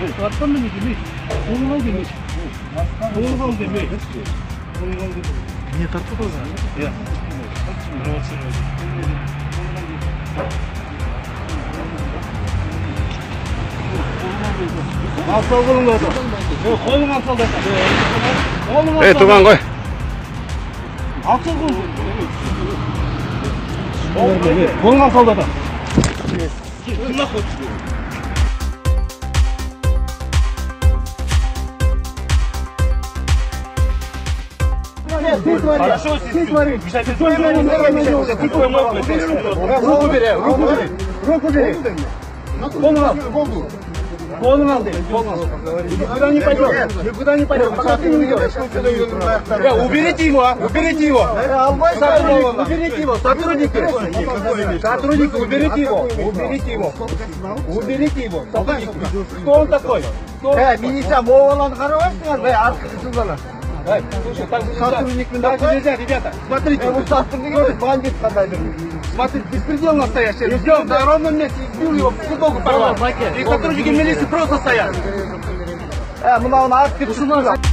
Аттанмен демей. Қолыңа демей. Қолыңа демей. Не тартып алған? Иә. Алсал қолыңа да. Қолыңа алсал да. Туған ғой. Алсал қолыңа. Қолыңа алсал да. Хорошо, ты смотри. Руку бери, руку бери. Руку бери. Полный никуда не пойдет. Никуда не пойдет. Пока ты не уйдешь. Уберите его, уберите его. Уберите его, сотрудники. Сотрудники, уберите его. Уберите его. Уберите его. Кто он такой? Министр, он хороший, сотрудник нельзя, ребята. Смотрите, бандит когда-то. Смотрите, беспредел настоящий. Идем на ровном месте, избил его, футболку порвал. И сотрудники милиции просто стоят. Мынауны алып кетіп